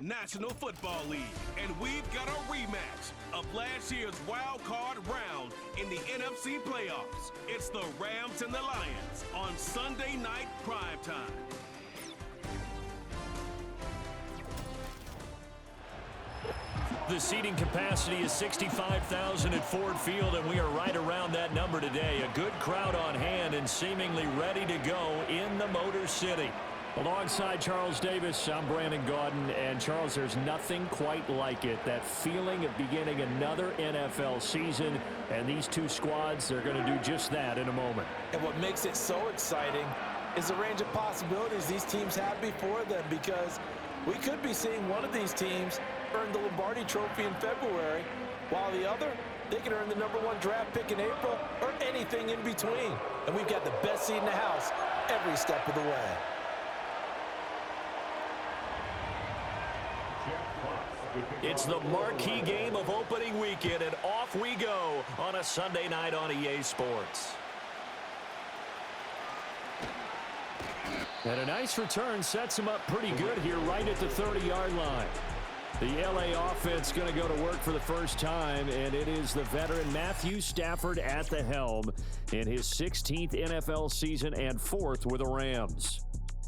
National Football League, and we've got a rematch of last year's wild card round in the NFC playoffs. It's the Rams and the Lions on Sunday night primetime. The seating capacity is 65,000 at Ford Field, and we are right around that number today. A good crowd on hand and seemingly ready to go in the Motor City. Alongside Charles Davis, I'm Brandon Gaudin, and Charles, there's nothing quite like it. That feeling of beginning another NFL season, and these two squads, they're going to do just that in a moment. And what makes it so exciting is the range of possibilities these teams have before them, because we could be seeing one of these teams earn the Lombardi Trophy in February, while the other, they can earn the #1 draft pick in April or anything in between. And we've got the best seat in the house every step of the way. It's the marquee game of opening weekend, and off we go on a Sunday night on EA Sports. And a nice return sets him up pretty good here right at the 30-yard line. The LA offense going to go to work for the first time, and it is the veteran Matthew Stafford at the helm in his 16th NFL season and 4th with the Rams.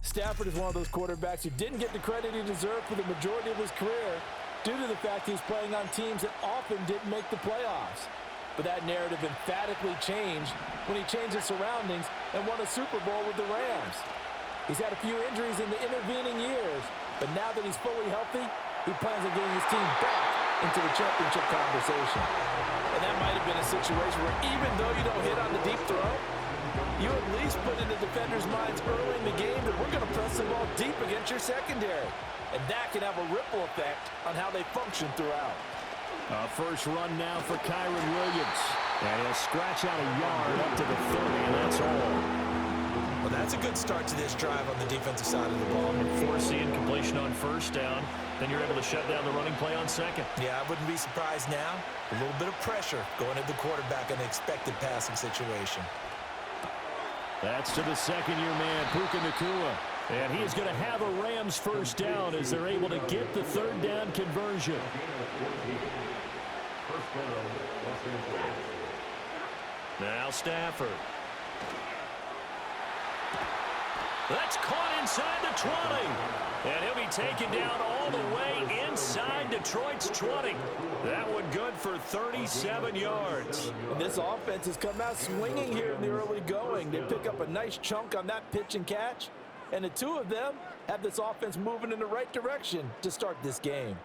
Stafford is one of those quarterbacks who didn't get the credit he deserved for the majority of his career due to the fact he's playing on teams that often didn't make the playoffs. But that narrative emphatically changed when he changed his surroundings and won a Super Bowl with the Rams. He's had a few injuries in the intervening years, but now that he's fully healthy, he plans on getting his team back into the championship conversation. And that might have been a situation where even though you don't hit on the deep throw, you at least put in the defenders' minds early in the game that we're going to press the ball deep against your secondary. And that can have a ripple effect on how they function throughout. First run now for Kyron Williams. And he'll scratch out a yard up to the 30, and that's all. Well, that's a good start to this drive on the defensive side of the ball. Force the incompletion on first down. Then you're able to shut down the running play on second. Yeah, I wouldn't be surprised now. A little bit of pressure going at the quarterback in an expected passing situation. That's to the second-year man, Puka Nacua. And he is going to have a Rams first down as they're able to get the third down conversion. Now Stafford. That's caught inside the 20. And he'll be taken down all the way inside Detroit's 20. That one good for 37 yards. And this offense has come out swinging here in the early going. They pick up a nice chunk on that pitch and catch. And the two of them have this offense moving in the right direction to start this game.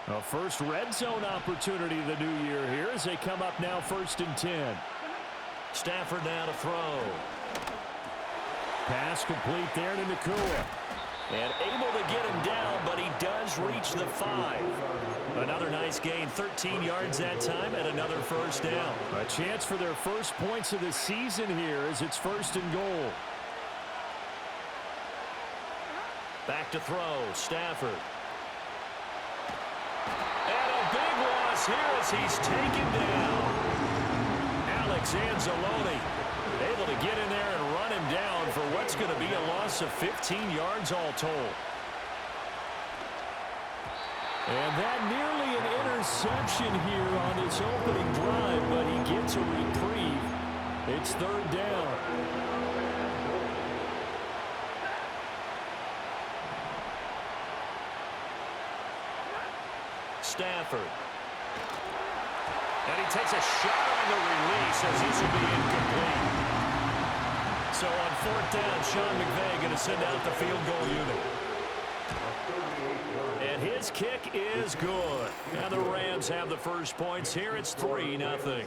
A first red zone opportunity of the new year here as they come up now 1st and 10. Stafford now to throw. Pass complete there to Nacua. And able to get him down, but he does reach the 5. Another nice gain, 13 yards that time, and another first down. A chance for their first points of the season here as it's 1st and goal. Back to throw, Stafford. And a big loss here as he's taken down. Alex Anzalone able to get in there and run him down for what's going to be a loss of 15 yards all told. And that nearly an interception here on his opening drive, but he gets a reprieve. It's 3rd down. Stafford. And he takes a shot on the release as this will be incomplete. So on 4th down, Sean McVay going to send out the field goal unit. And his kick is good. And the Rams have the first points here. It's 3-0.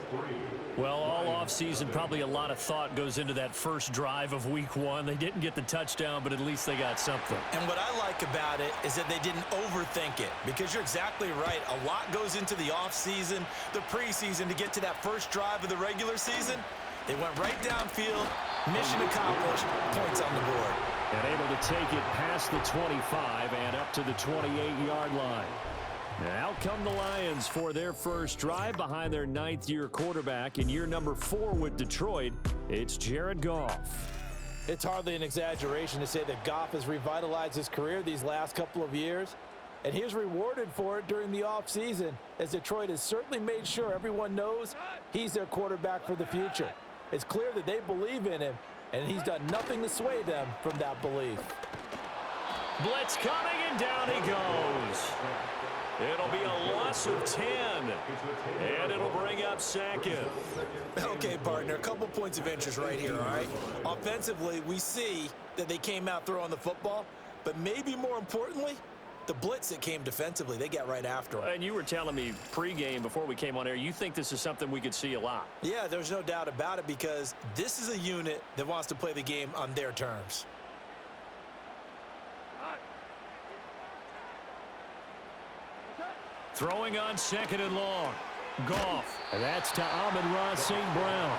Well, all offseason, probably a lot of thought goes into that first drive of week 1. They didn't get the touchdown, but at least they got something. And what I like about it is that they didn't overthink it, because you're exactly right. A lot goes into the offseason, the preseason, to get to that first drive of the regular season. They went right downfield, mission accomplished, points on the board. And able to take it past the 25 and up to the 28-yard line. Now come the Lions for their first drive behind their 9th-year quarterback in year number 4 with Detroit. It's Jared Goff. It's hardly an exaggeration to say that Goff has revitalized his career these last couple of years, and he is rewarded for it during the offseason, as Detroit has certainly made sure everyone knows he's their quarterback for the future. It's clear that they believe in him, and he's done nothing to sway them from that belief. Blitz coming, and down he goes. It'll be a loss of 10, and it'll bring up second. Okay, partner, a couple points of interest right here, all right? Offensively, we see that they came out throwing the football, but maybe more importantly, the blitz that came defensively, they got right after him. And you were telling me pregame before we came on air, you think this is something we could see a lot. Yeah, there's no doubt about it, because this is a unit that wants to play the game on their terms. Throwing on second and long. Goff. And that's to Amon-Ra St. Brown.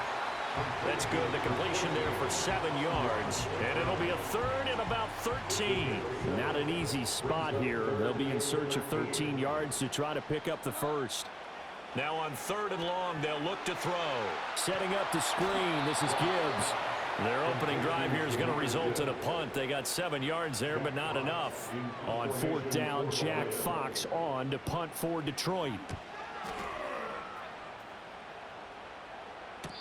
That's good. The completion there for 7 yards. And it'll be a third and about 13. Not an easy spot here. They'll be in search of 13 yards to try to pick up the first. Now on third and long, they'll look to throw. Setting up the screen. This is Gibbs. Their opening drive here is going to result in a punt. They got 7 yards there, but not enough. On fourth down, Jack Fox on to punt for Detroit.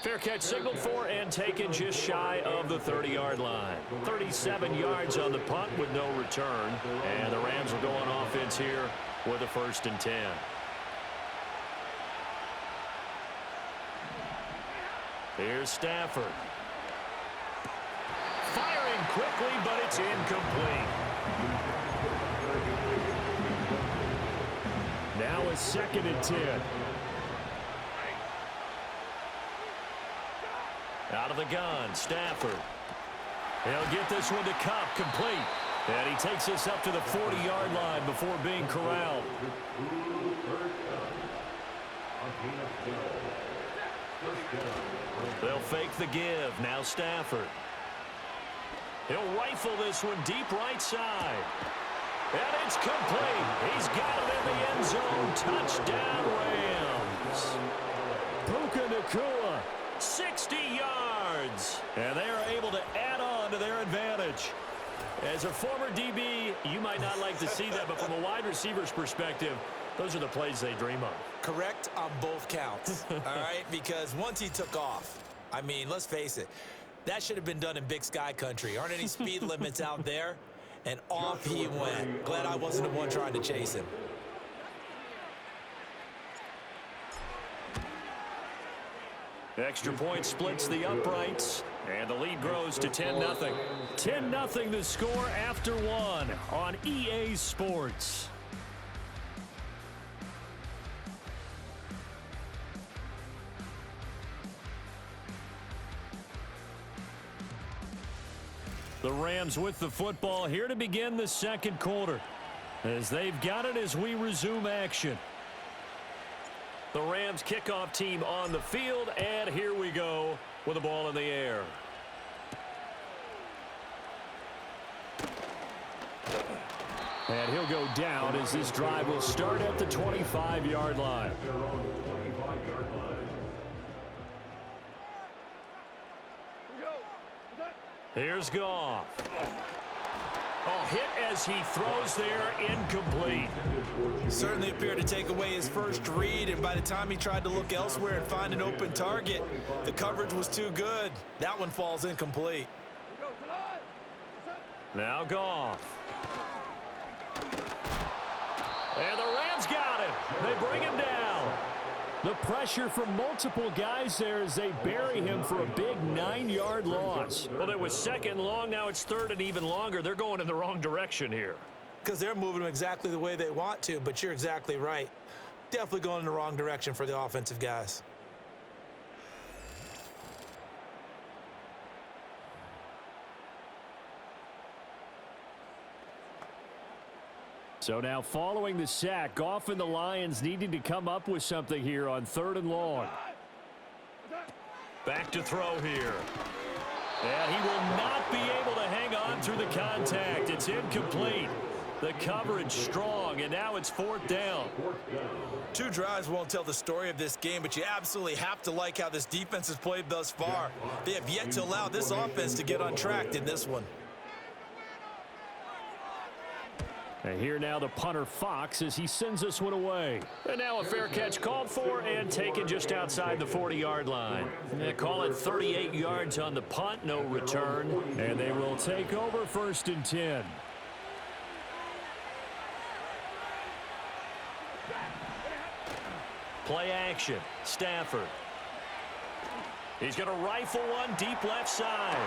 Fair catch signaled for and taken just shy of the 30-yard line. 37 yards on the punt with no return. And the Rams will go on offense here with a 1st and 10. Here's Stafford. Firing quickly, but it's incomplete. Now a 2nd and 10. Out of the gun, Stafford. He'll get this one to Kupp, complete. And he takes this up to the 40-yard line before being corralled. They'll fake the give. Now Stafford. He'll rifle this one deep right side. And it's complete. He's got it in the end zone. Touchdown, Rams. Puka Nacua, 60 yards. And they are able to add on to their advantage. As a former DB, you might not like to see that, but from a wide receiver's perspective, those are the plays they dream of. Correct on both counts, all right? Because once he took off, I mean, let's face it, that should have been done in Big Sky country. Aren't any speed limits out there? And off he went. Glad I wasn't the one trying to chase him. Extra point splits the uprights, and the lead grows to 10-0. 10-0 the score after 1 on EA Sports. The Rams with the football here to begin the second quarter, as they've got it as we resume action. The Rams kickoff team on the field, and here we go with the ball in the air. And he'll go down as this drive will start at the 25-yard line. Here's Goff. Oh, hit as he throws there, incomplete. Certainly appeared to take away his first read, and by the time he tried to look elsewhere and find an open target, the coverage was too good. That one falls incomplete. Now Goff. And the Rams got him. They bring him down. The pressure from multiple guys there as they bury him for a big 9-yard loss. Well, it was 2nd long. Now it's 3rd and even longer. They're going in the wrong direction here. Because they're moving them exactly the way they want to, but you're exactly right. Definitely going in the wrong direction for the offensive guys. So now following the sack, Goff and the Lions needing to come up with something here on 3rd and long. Back to throw here. And he will not be able to hang on through the contact. It's incomplete. The coverage strong, and now it's 4th down. 2 drives won't tell the story of this game, but you absolutely have to like how this defense has played thus far. They have yet to allow this offense to get untracked in this one. And here now the punter Fox as he sends this one away. And now a fair catch called for and taken just outside the 40-yard line. They call it 38 yards on the punt, no return. And they will take over 1st and 10. Play action. Stafford. He's going to rifle one deep left side.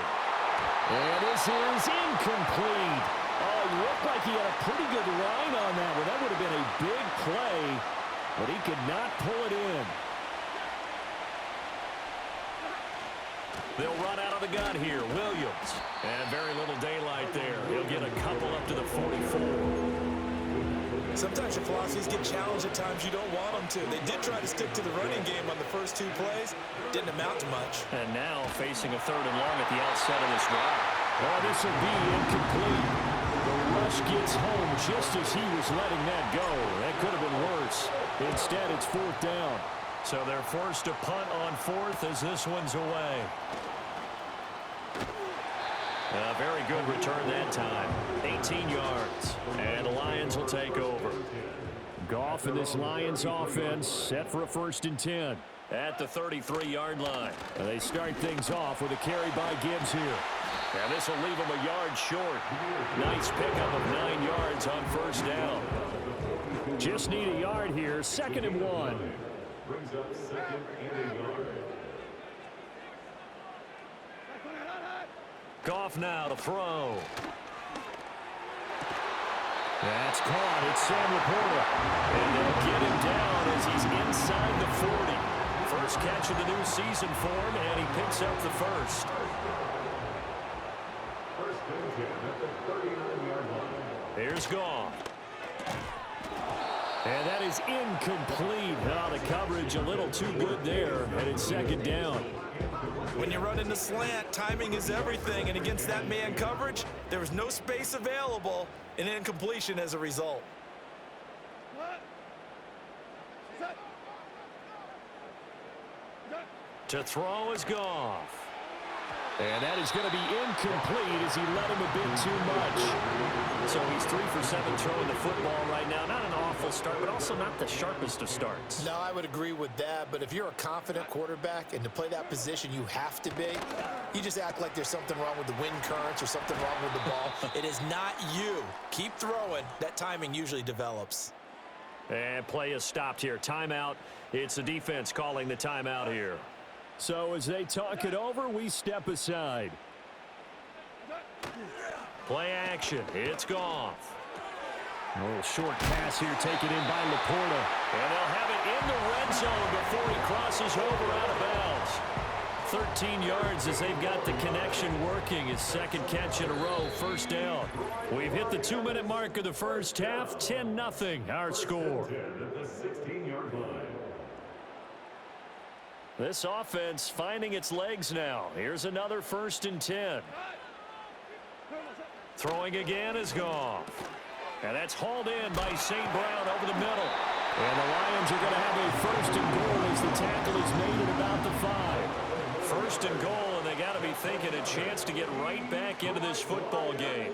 And this is incomplete. Oh, it looked like he had a pretty good line on that one. That would have been a big play, but he could not pull it in. They'll run out of the gun here. Williams. And very little daylight there. He'll get a couple up to the 44. Sometimes your philosophies get challenged at times you don't want them to. They did try to stick to the running game on the first 2 plays. Didn't amount to much. And now facing a 3rd and long at the outset of this drive. Oh, this will be incomplete. The rush gets home just as he was letting that go. That could have been worse. Instead, it's 4th down. So they're forced to punt on 4th as this one's away. A very good return that time. 18 yards. And the Lions will take over. Goff and this Lions offense set for a 1st and 10. At the 33-yard line. And they start things off with a carry by Gibbs here. And this will leave him a yard short. Nice pickup of 9 yards on 1st down. Just need a yard here. 2nd and 1. Brings up 2nd and a yard. Goff now to throw. That's caught. It's Sam Laporta. And they'll get him down as he's inside the 40. First catch of the new season for him, and he picks up the first. First and 10 at the 39-yard line. Here's Goff. And that is incomplete. Oh, the coverage a little too good there, and it's 2nd down. When you run into slant, timing is everything, and against that man coverage, there was no space available, and incompletion as a result. To throw is Goff. And that is going to be incomplete as he let him a bit too much. So he's 3 for 7 throwing the football right now. Not an awful start, but also not the sharpest of starts. No, I would agree with that, but if you're a confident quarterback and to play that position you have to be, you just act like there's something wrong with the wind currents or something wrong with the ball. It is not you. Keep throwing. That timing usually develops. And play is stopped here. Timeout. It's the defense calling the timeout here. So as they talk it over, we step aside. Play action. It's Goff. A little short pass here taken in by Laporta. And they'll have it in the red zone before he crosses over out of bounds. 13 yards as they've got the connection working. His 2nd catch in a row, 1st down. We've hit the 2-minute mark of the first half. 10-0 our score. This offense finding its legs now. Here's another 1st and 10. Throwing again is Goff. And that's hauled in by St. Brown over the middle. And the Lions are going to have a 1st and goal as the tackle is made at about the 5. 1st and goal, and they got to be thinking a chance to get right back into this football game.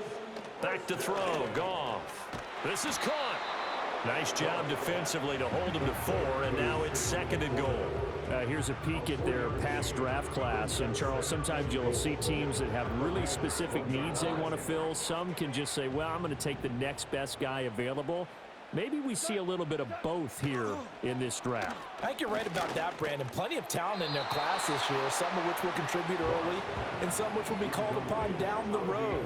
Back to throw, Goff. This is caught. Nice job defensively to hold him to 4, and now it's 2nd and goal. Here's a peek at their past draft class. And, Charles, sometimes you'll see teams that have really specific needs they want to fill. Some can just say, well, I'm going to take the next best guy available. Maybe we see a little bit of both here in this draft. I think you're right about that, Brandon. Plenty of talent in their class this year, some of which will contribute early and some which will be called upon down the road.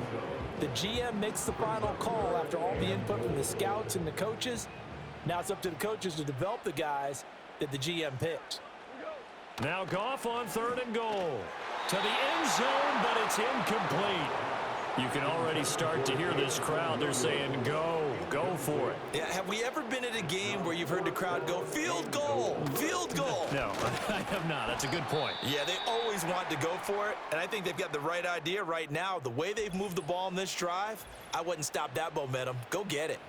The GM makes the final call after all the input from the scouts and the coaches. Now it's up to the coaches to develop the guys that the GM picked. Now Goff on 3rd and goal. To the end zone, but it's incomplete. You can already start to hear this crowd. They're saying, go for it. Yeah, have we ever been at a game where you've heard the crowd go, field goal, field goal? No, I have not. That's a good point. Yeah, they always want to go for it, and I think they've got the right idea right now. The way they've moved the ball in this drive, I wouldn't stop that momentum. Go get it.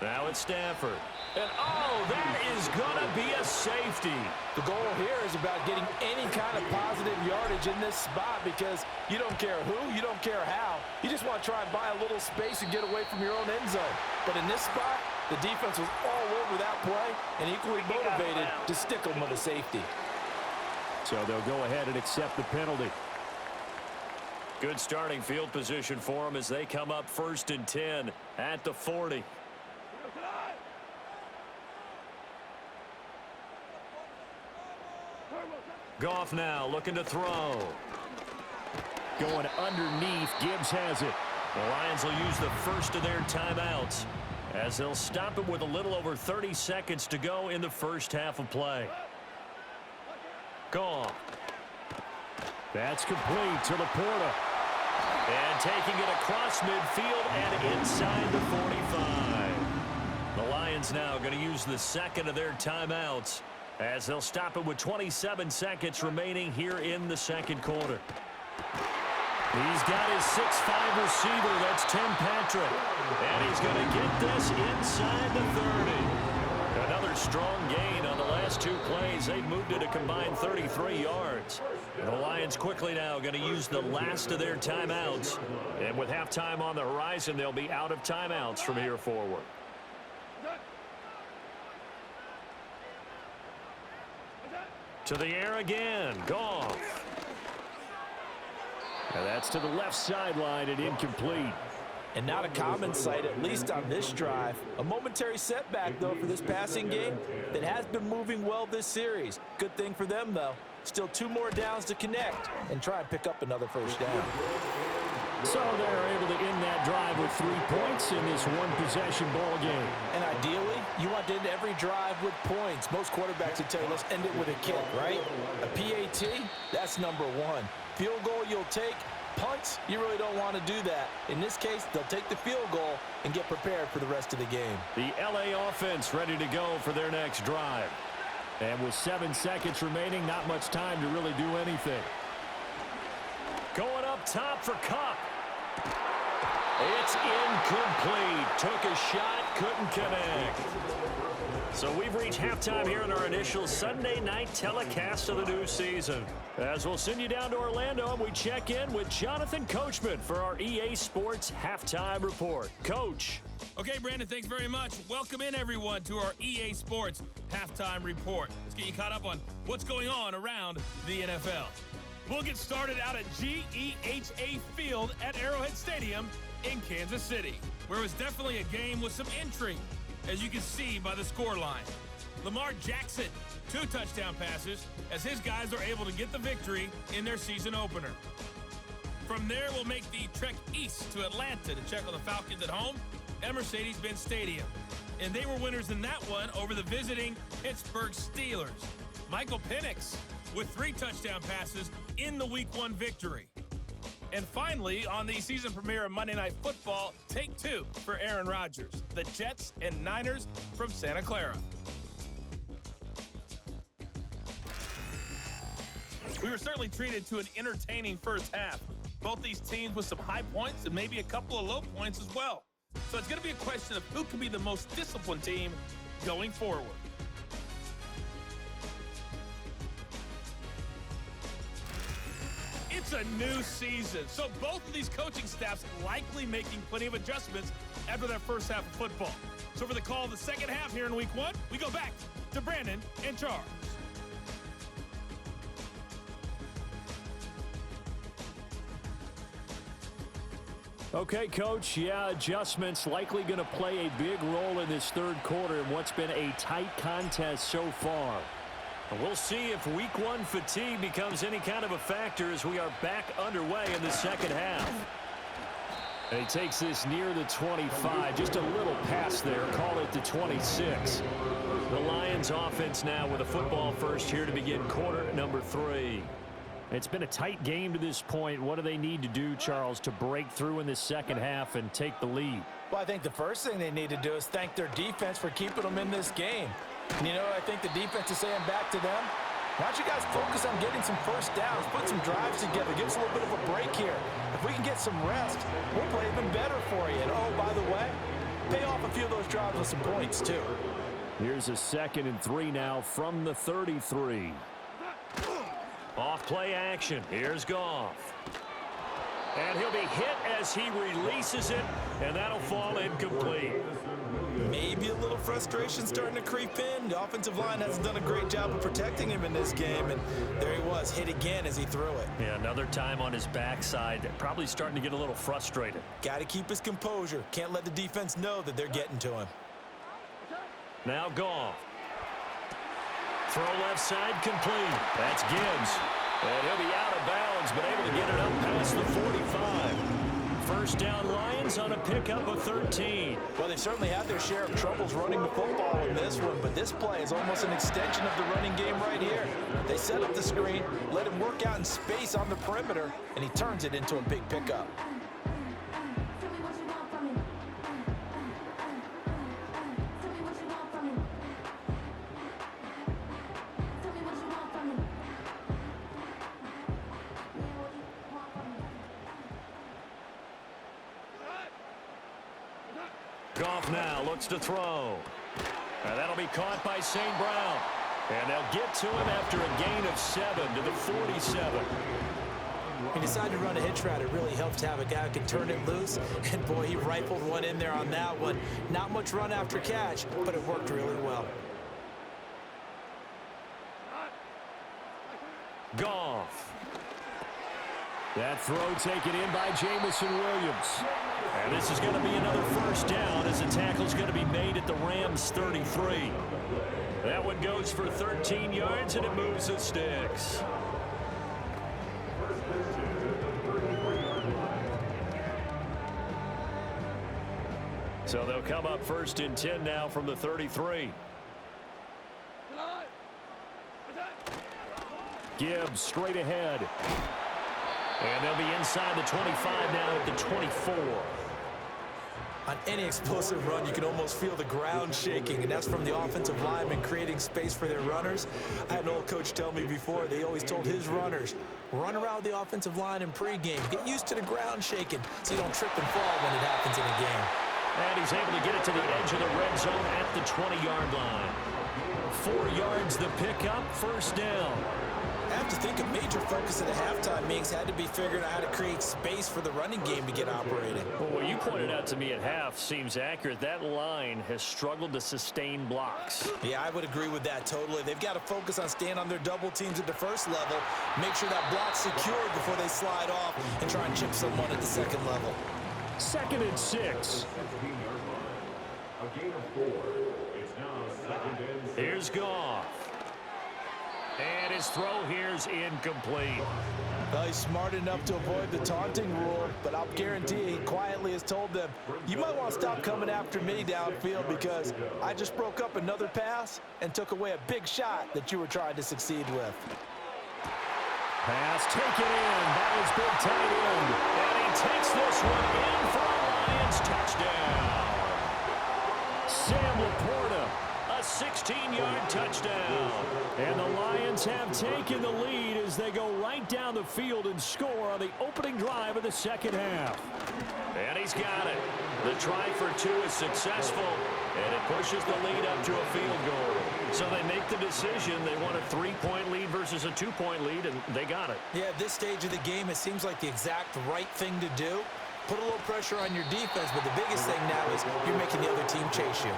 Now it's Stafford. And, oh, that is going to be a safety. The goal here is about getting any kind of positive yardage in this spot because you don't care who, you don't care how. You just want to try and buy a little space and get away from your own end zone. But in this spot, the defense was all over that play and equally motivated to stick them with a safety. So they'll go ahead and accept the penalty. Good starting field position for them as they come up 1st and 10 at the 40. Goff now looking to throw. Going underneath. Gibbs has it. The Lions will use the first of their timeouts as they'll stop it with a little over 30 seconds to go in the first half of play. Goff. That's complete to Laporta. And taking it across midfield and inside the 45. The Lions now going to use the second of their timeouts as they'll stop it with 27 seconds remaining here in the second quarter. He's got his 6'5" receiver. That's Tim Patrick. And he's going to get this inside the 30. Another strong gain on the last 2 plays. They've moved it a combined 33 yards. And the Lions quickly now going to use the last of their timeouts. And with halftime on the horizon, they'll be out of timeouts from here forward. To the air again. Goff. And that's to the left sideline and incomplete. And not a common sight, at least on this drive. A momentary setback, though, for this passing game that has been moving well this series. Good thing for them, though. Still 2 more downs to connect and try and pick up another first down. So they're able to end that drive with 3 points in this one-possession ball game. And ideally, you want to end every drive with points. Most quarterbacks would tell you, let's end it with a kick, right? A PAT, that's number 1. Field goal you'll take. Punts, you really don't want to do that. In this case, they'll take the field goal and get prepared for the rest of the game. The LA offense ready to go for their next drive. And with 7 seconds remaining, not much time to really do anything. Going up top for Kupp. It's incomplete. Took a shot, couldn't connect. So we've reached halftime here in our initial Sunday night telecast of the new season. As we'll send you down to Orlando and we check in with Jonathan Coachman for our EA Sports Halftime Report. Coach. Okay, Brandon, thanks very much. Welcome in, everyone, to our EA Sports Halftime Report. Let's get you caught up on what's going on around the NFL. We'll get started out at GEHA Field at Arrowhead Stadium in Kansas City, where it was definitely a game with some intrigue, as you can see by the scoreline. Lamar Jackson, 2 touchdown passes, as his guys are able to get the victory in their season opener. From there, we'll make the trek east to Atlanta to check on the Falcons at home at Mercedes-Benz Stadium. And they were winners in that one over the visiting Pittsburgh Steelers. Michael Penix with 3 touchdown passes in the Week 1 victory. And finally, on the season premiere of Monday Night Football, take 2 for Aaron Rodgers, the Jets and Niners from Santa Clara. We were certainly treated to an entertaining first half. Both these teams with some high points and maybe a couple of low points as well. So it's going to be a question of who can be the most disciplined team going forward. It's a new season, so both of these coaching staffs likely making plenty of adjustments after their first half of football. So for the call of the second half here in Week 1, we go back to Brandon and Charles. Okay, Coach, yeah, adjustments likely going to play a big role in this third quarter in what's been a tight contest so far. We'll see if Week 1 fatigue becomes any kind of a factor as we are back underway in the second half. And he takes this near the 25. Just a little pass there. Call it the 26. The Lions offense now with a football first here to begin quarter number 3. It's been a tight game to this point. What do they need to do, Charles, to break through in this second half and take the lead? Well, I think the first thing they need to do is thank their defense for keeping them in this game. And, I think the defense is saying back to them, why don't you guys focus on getting some first downs, put some drives together, give us a little bit of a break here. If we can get some rest, we'll play even better for you. And, oh, by the way, pay off a few of those drives with some points, too. Here's a 2nd and 3 now from the 33. Off play action. Here's Goff. And he'll be hit as he releases it, and that'll fall incomplete. Maybe a little frustration starting to creep in. The offensive line hasn't done a great job of protecting him in this game, and there he was, hit again as he threw it. Yeah, another time on his backside, probably starting to get a little frustrated. Got to keep his composure. Can't let the defense know that they're getting to him. Now Goff. Throw left side complete. That's Gibbs. And he'll be out of bounds, but able to get it up past the 45. First down Lions on a pickup of 13. Well, they certainly had their share of troubles running the football in this one, but this play is almost an extension of the running game right here. They set up the screen, let him work out in space on the perimeter, and he turns it into a big pickup. Goff now looks to throw. And that'll be caught by St. Brown. And they'll get to him after a gain of 7 to the 47. He decided to run a hitch route. It really helps to have a guy who can turn it loose. And, boy, he rifled one in there on that one. Not much run after catch, but it worked really well. Goff. That throw taken in by Jamison Williams. And this is going to be another first down as the tackle's going to be made at the Rams 33. That one goes for 13 yards and it moves the sticks. So they'll come up 1st and 10 now from the 33. Gibbs straight ahead. And they'll be inside the 25 now at the 24. On any explosive run, you can almost feel the ground shaking, and that's from the offensive linemen creating space for their runners. I had an old coach tell me before, they always told his runners, run around the offensive line in pregame. Get used to the ground shaking so you don't trip and fall when it happens in a game. And he's able to get it to the edge of the red zone at the 20-yard line. 4 yards the pickup, first down. I have to think a major focus of the halftime meetings had to be figuring out how to create space for the running game to get operating. Well, what you pointed out to me at half seems accurate. That line has struggled to sustain blocks. Yeah, I would agree with that totally. They've got to focus on staying on their double teams at the first level, make sure that block's secured before they slide off and try and chip someone at the second level. 2nd and 6. A gain of 4. It's now 2nd and 6. Here's Goff. And his throw here's incomplete. Well, he's smart enough to avoid the taunting rule, but I'll guarantee he quietly has told them, you might want to stop coming after me downfield because I just broke up another pass and took away a big shot that you were trying to succeed with. Pass taken in. That was big tight end. And he takes this one in for a Lions touchdown. Sam Laporta, a 16-yard touchdown. And the Lions have taken the lead as they go right down the field and score on the opening drive of the second half. And he's got it. The try for 2 is successful, and it pushes the lead up to a field goal. So they make the decision. They want a 3-point lead versus a 2-point lead, and they got it. Yeah, at this stage of the game, it seems like the exact right thing to do. Put a little pressure on your defense, but the biggest thing now is you're making the other team chase you.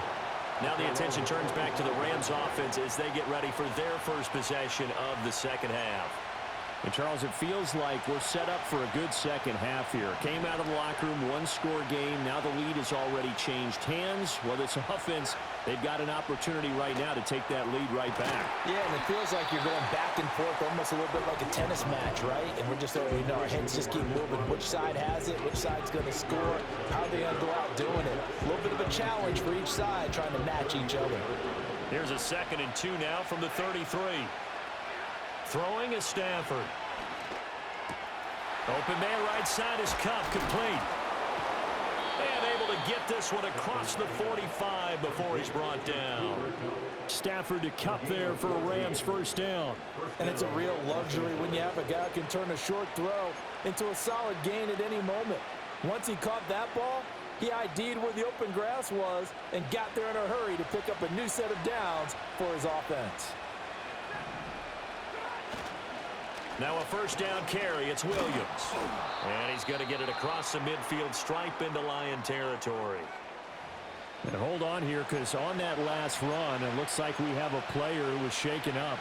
Now the attention turns back to the Rams offense as they get ready for their first possession of the second half. And, Charles, it feels like we're set up for a good second half here. Came out of the locker room, one-score game. Now the lead has already changed hands. Well, this offense, they've got an opportunity right now to take that lead right back. Yeah, and it feels like you're going back and forth almost a little bit like a tennis match, right? And we're just, our heads just keep moving. Which side has it? Which side's going to score? How are they going to go out doing it? A little bit of a challenge for each side trying to match each other. Here's a 2nd and 2 now from the 33. Throwing is Stafford. Open man right side is Kupp, complete. And able to get this one across the 45 before he's brought down. Stafford to Kupp there for a Rams first down. And it's a real luxury when you have a guy who can turn a short throw into a solid gain at any moment. Once he caught that ball, he ID'd where the open grass was and got there in a hurry to pick up a new set of downs for his offense. Now a first down carry. It's Williams. And he's going to get it across the midfield stripe into Lion territory. And hold on here, because on that last run, it looks like we have a player who was shaken up.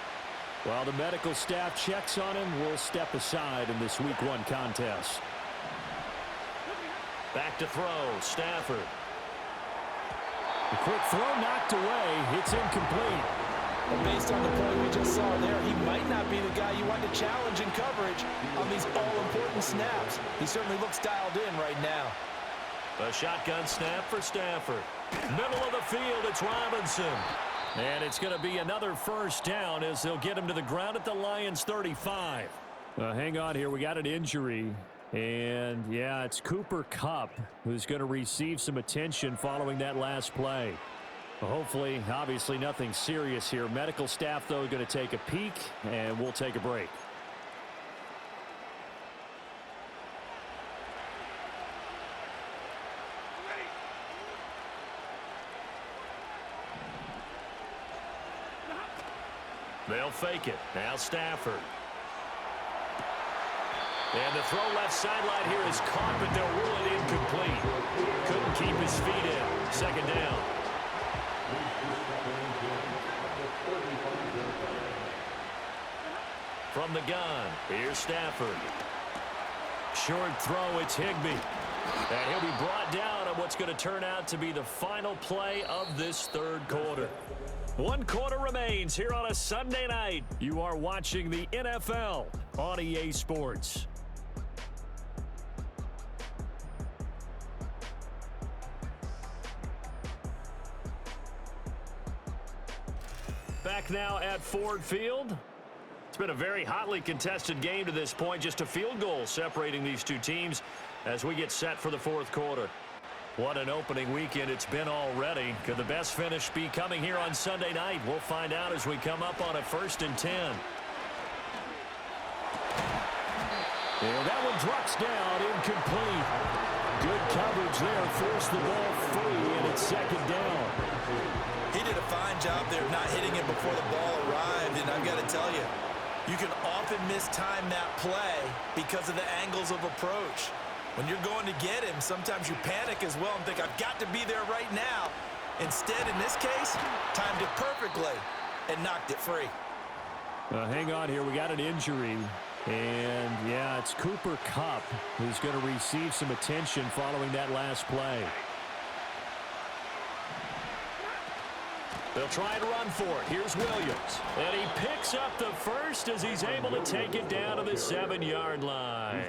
While the medical staff checks on him, we'll step aside in this Week 1 contest. Back to throw, Stafford. The quick throw knocked away. It's incomplete. And based on the play we just saw there, he might not be the guy you want to challenge in coverage on these all-important snaps. He certainly looks dialed in right now. A shotgun snap for Stafford. Middle of the field, it's Robinson. And it's going to be another first down as they'll get him to the ground at the Lions 35. Hang on here, we got an injury. And, yeah, it's Cooper Kupp who's going to receive some attention following that last play. Hopefully, obviously nothing serious here. Medical staff, though, going to take a peek, and we'll take a break. They'll fake it. Now Stafford. And the throw left sideline here is caught, but they'll rule it incomplete. Couldn't keep his feet in. Second down. From the gun, here's Stafford. Short throw, it's Higbee. And he'll be brought down on what's going to turn out to be the final play of this third quarter. 1 quarter remains here on a Sunday night. You are watching the NFL on EA Sports. Back now at Ford Field. It's been a very hotly contested game to this point. Just a field goal separating these two teams as we get set for the fourth quarter. What an opening weekend it's been already. Could the best finish be coming here on Sunday night? We'll find out as we come up on a 1st and 10. And that one drops down, incomplete. Good coverage there, forced the ball free, and it's 2nd down. He did a fine job there of not hitting it before the ball arrived, and I've got to tell you, you can often mistime that play because of the angles of approach. When you're going to get him, sometimes you panic as well and think, I've got to be there right now. Instead, in this case, timed it perfectly and knocked it free. Hang on here. We got an injury. And, yeah, it's Cooper Kupp who's going to receive some attention following that last play. They'll try and run for it. Here's Williams. And he picks up the first as he's able to take it down to the 7-yard line.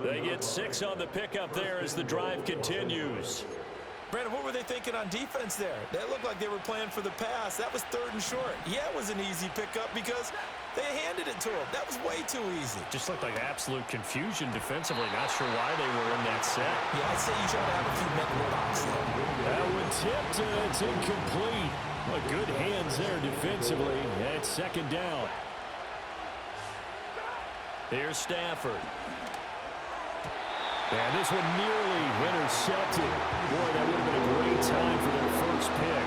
They get 6 on the pickup there as the drive continues. Brandon, what were they thinking on defense there? That looked like they were playing for the pass. That was 3rd and short. Yeah, it was an easy pickup because they handed it to him. That was way too easy. Just looked like absolute confusion defensively. Not sure why they were in that set. Yeah, I'd say you try to have a few mental blocks there. That one tipped, and it's incomplete. Well, good hands there defensively. It's 2nd down. Here's Stafford. And this one nearly intercepted. Boy, that would have been a great time for their first pick.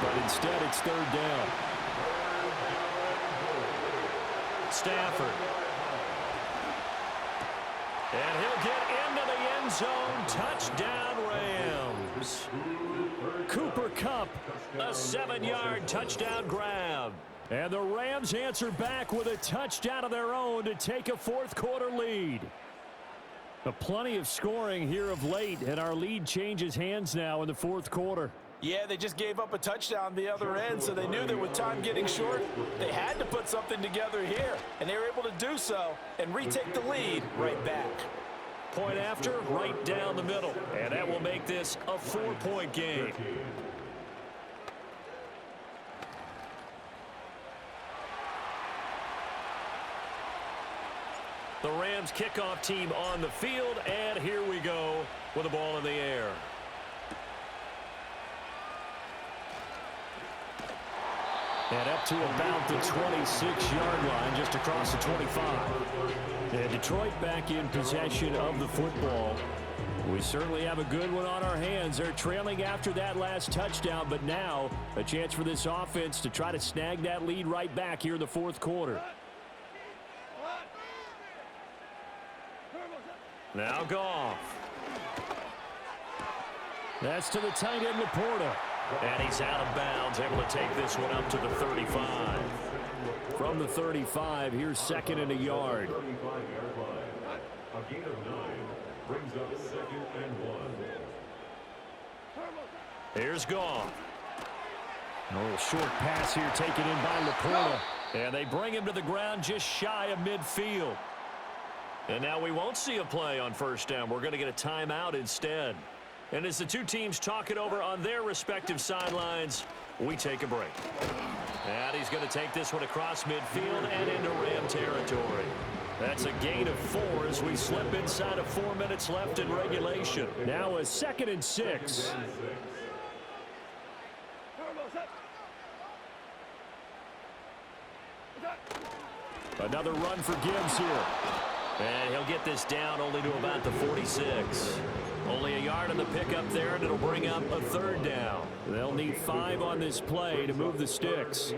But instead, it's 3rd down. Stafford. And he'll get into the end zone. Touchdown, Rams. Cooper Kupp, a 7-yard touchdown grab. And the Rams answer back with a touchdown of their own to take a fourth-quarter lead. Plenty of scoring here of late, and our lead changes hands now in the fourth quarter. Yeah, they just gave up a touchdown the other end, so they knew that with time getting short, they had to put something together here, and they were able to do so and retake the lead right back. Point after, right down the middle, and that will make this a 4-point game. The Rams kickoff team on the field, and here we go with the ball in the air. And up to about the 26-yard line, just across the 25. And Detroit back in possession of the football. We certainly have a good one on our hands. They're trailing after that last touchdown, but now a chance for this offense to try to snag that lead right back here in the fourth quarter. Now Goff. That's to the tight end, Laporta. And he's out of bounds, able to take this one up to the 35. From the 35, here's second and a yard. A gain of 9 brings up 2nd and 1. Here's Goff. A little short pass here taken in by Laporta. And they bring him to the ground just shy of midfield. And now we won't see a play on first down. We're going to get a timeout instead. And as the two teams talk it over on their respective sidelines, we take a break. And he's going to take this one across midfield and into Ram territory. That's a gain of 4 as we slip inside of 4 minutes left in regulation. Now a 2nd and 6. Another run for Gibbs here. And he'll get this down only to about the 46. Only a yard on the pickup there, and it'll bring up a 3rd down. They'll need 5 on this play to move the sticks.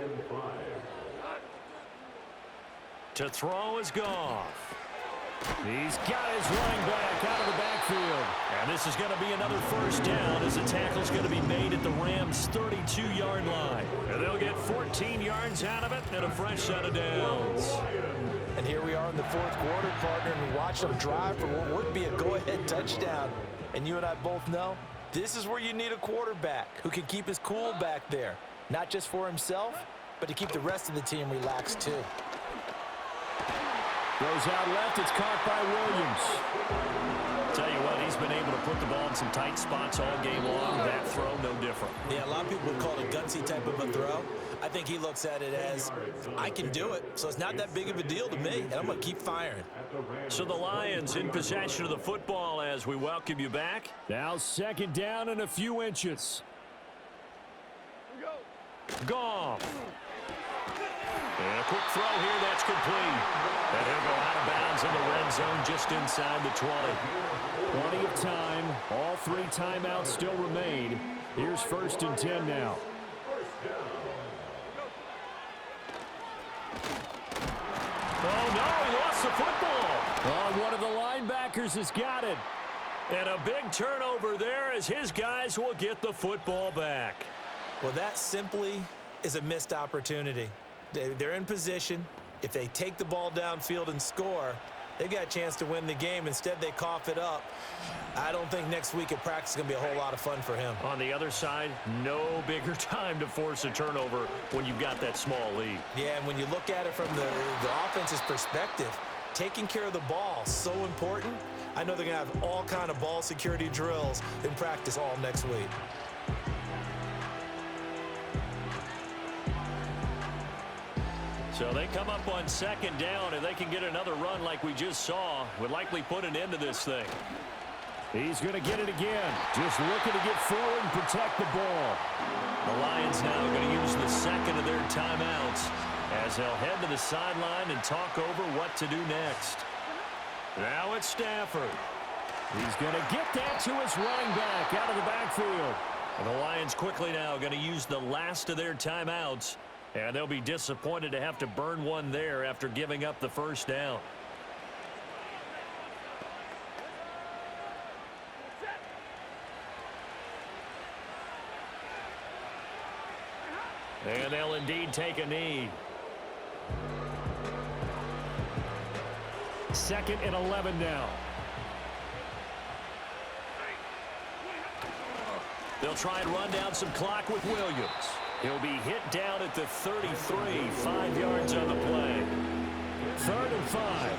To throw is Goff. He's got his running back out of the backfield. And this is going to be another first down as the tackle's going to be made at the Rams' 32-yard line. And they'll get 14 yards out of it and a fresh set of downs. And here we are in the fourth quarter, partner, and we watch them drive for what would be a go-ahead touchdown. And you and I both know this is where you need a quarterback who can keep his cool back there, not just for himself, but to keep the rest of the team relaxed too. Goes out left, it's caught by Williams. Tell you what, he's been able to put the ball in some tight spots all game long. That throw, no different. Yeah, a lot of people would call it a gutsy type of a throw. I think he looks at it as, I can do it, so it's not that big of a deal to me, and I'm going to keep firing. So the Lions in possession of the football as we welcome you back. Now 2nd down and a few inches. Goff. And a quick throw here, that's complete. And he'll go out of bounds in the red zone just inside the 20. Plenty of time. All 3 timeouts still remain. Here's 1st and 10 now. Oh, no, he lost the football. Oh, one of the linebackers has got it. And a big turnover there as his guys will get the football back. Well, that simply is a missed opportunity. They're in position. If they take the ball downfield and score, they've got a chance to win the game. Instead, they cough it up. I don't think next week at practice is going to be a whole lot of fun for him. On the other side, no bigger time to force a turnover when you've got that small lead. Yeah, and when you look at it from the offense's perspective, taking care of the ball is so important. I know they're going to have all kind of ball security drills in practice all next week. So they come up on 2nd down, and they can get another run like we just saw. Would likely put an end to this thing. He's going to get it again. Just looking to get forward and protect the ball. The Lions now going to use the 2nd of their timeouts as they'll head to the sideline and talk over what to do next. Now it's Stafford. He's going to get that to his running back out of the backfield. And the Lions quickly now going to use the last of their timeouts. And they'll be disappointed to have to burn one there after giving up the first down. And they'll indeed take a knee. 2nd and 11 now. They'll try and run down some clock with Williams. He'll be hit down at the 33, 5 yards on the play. 3rd and 5. 5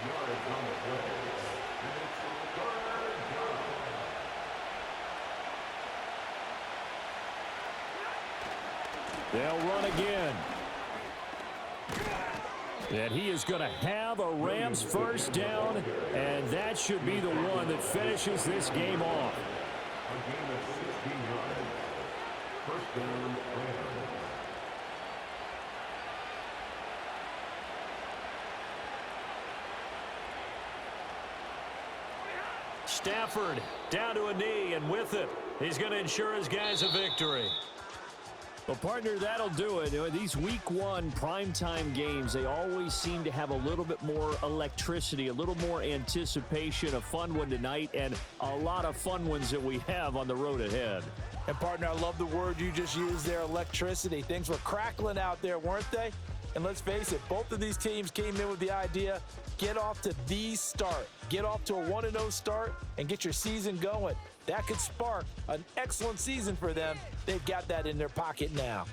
yards on the play. And it's 3rd down. They'll run again. And he is going to have a Rams first down, and that should be the one that finishes this game off. A gain of 16 yards. First down, Rams. Stafford down to a knee, and with it, he's going to ensure his guys a victory. Well, partner, that'll do it. These week 1 primetime games, they always seem to have a little bit more electricity, a little more anticipation. A fun one tonight, and a lot of fun ones that we have on the road ahead. And, partner, I love the word you just used there, electricity. Things were crackling out there, weren't they? And let's face it, both of these teams came in with the idea, get off to the start. Get off to a 1-0 start and get your season going. That could spark an excellent season for them. They've got that in their pocket now.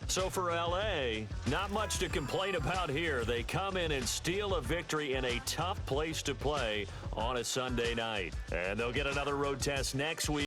So for L.A., not much to complain about here. They come in and steal a victory in a tough place to play on a Sunday night. And they'll get another road test next week.